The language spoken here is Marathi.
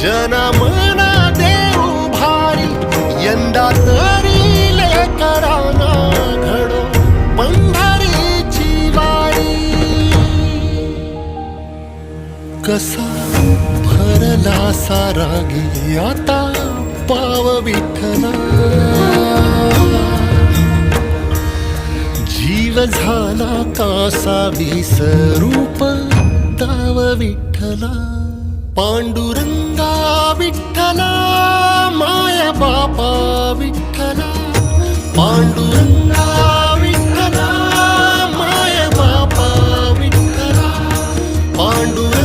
जनमना देऊ भारी यंदा तरी लेकरांना घडो पंढरीची वारी. कसा भरला सारा गे आता पाव विठ्ठला, जीव झाला कासा विसरूप ताव विठ्ठला. पांडुरंगा विठ्ठला माया बापा विठ्ठला, पांडुरंगा विठ्ठला माया बापा विठ्ठला, पांडुरंगा